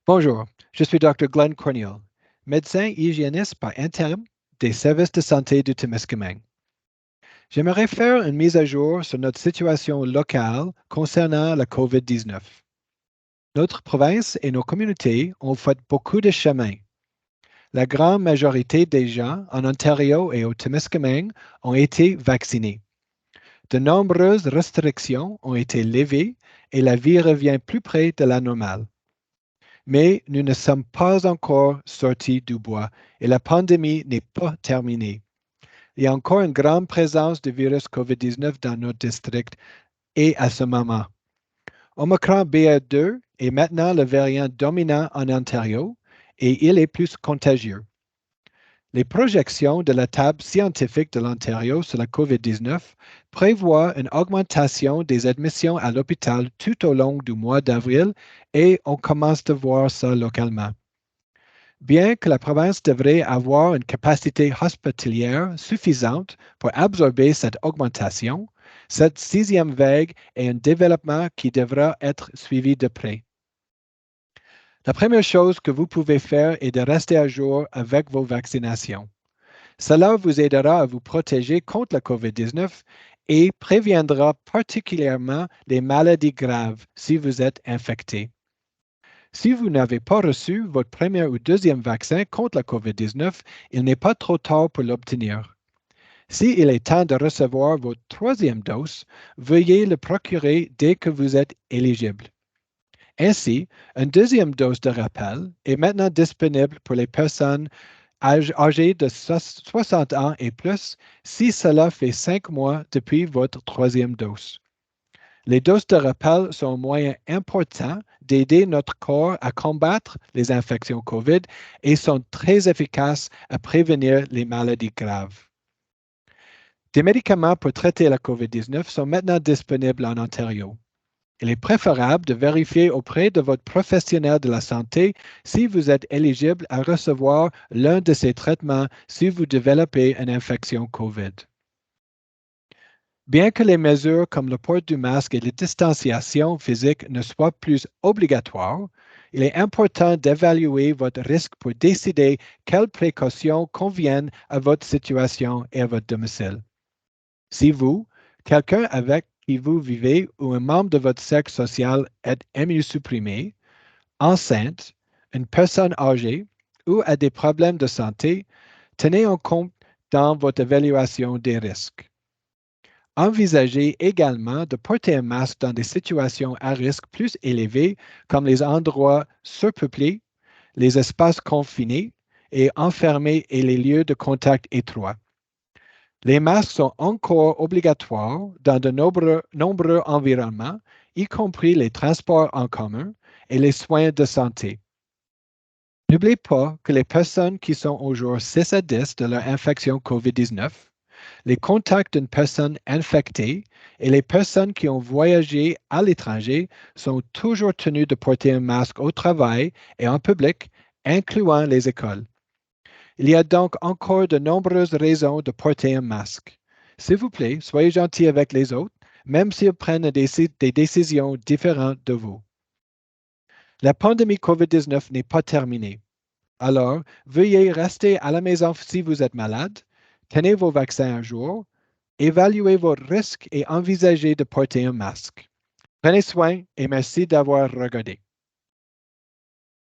Bonjour, je suis Dr. Glenn Corneal, médecin hygiéniste par intérim des services de santé du Témiscamingue. J'aimerais faire une mise à jour sur notre situation locale concernant la COVID-19. Notre province et nos communautés ont fait beaucoup de chemin. La grande majorité des gens en Ontario et au Témiscamingue ont été vaccinés. De nombreuses restrictions ont été levées et la vie revient plus près de la normale. Mais nous ne sommes pas encore sortis du bois et la pandémie n'est pas terminée. Il y a encore une grande présence du virus COVID-19 dans notre district et à ce moment. Omicron BA2 est maintenant le variant dominant en Ontario et il est plus contagieux. Les projections de la table scientifique de l'Ontario sur la COVID-19 prévoient une augmentation des admissions à l'hôpital tout au long du mois d'avril et on commence de voir ça localement. Bien que la province devrait avoir une capacité hospitalière suffisante pour absorber cette augmentation, cette sixième vague est un développement qui devra être suivi de près. La première chose que vous pouvez faire est de rester à jour avec vos vaccinations. Cela vous aidera à vous protéger contre la COVID-19 et préviendra particulièrement les maladies graves si vous êtes infecté. Si vous n'avez pas reçu votre premier ou deuxième vaccin contre la COVID-19, il n'est pas trop tard pour l'obtenir. S'il est temps de recevoir votre troisième dose, veuillez le procurer dès que vous êtes éligible. Ainsi, une deuxième dose de rappel est maintenant disponible pour les personnes âgées de 60 ans et plus si cela fait 5 mois depuis votre troisième dose. Les doses de rappel sont un moyen important d'aider notre corps à combattre les infections COVID et sont très efficaces à prévenir les maladies graves. Des médicaments pour traiter la COVID-19 sont maintenant disponibles en Ontario. Il est préférable de vérifier auprès de votre professionnel de la santé si vous êtes éligible à recevoir l'un de ces traitements si vous développez une infection COVID. Bien que les mesures comme le port du masque et la distanciation physique ne soient plus obligatoires, il est important d'évaluer votre risque pour décider quelles précautions conviennent à votre situation et à votre domicile. Si vous, quelqu'un avec qui vous vivez ou un membre de votre cercle social est immunosupprimé, enceinte, une personne âgée ou a des problèmes de santé, tenez en compte dans votre évaluation des risques. Envisagez également de porter un masque dans des situations à risque plus élevé, comme les endroits surpeuplés, les espaces confinés et enfermés et les lieux de contact étroits. Les masques sont encore obligatoires dans de nombreux environnements, y compris les transports en commun et les soins de santé. N'oubliez pas que les personnes qui sont au jour 6 à 10 de leur infection COVID-19, les contacts d'une personne infectée et les personnes qui ont voyagé à l'étranger sont toujours tenus de porter un masque au travail et en public, incluant les écoles. Il y a donc encore de nombreuses raisons de porter un masque. S'il vous plaît, soyez gentils avec les autres, même s'ils prennent des décisions différentes de vous. La pandémie COVID-19 n'est pas terminée. Alors, veuillez rester à la maison si vous êtes malade, tenez vos vaccins à jour, évaluez vos risques et envisagez de porter un masque. Prenez soin et merci d'avoir regardé.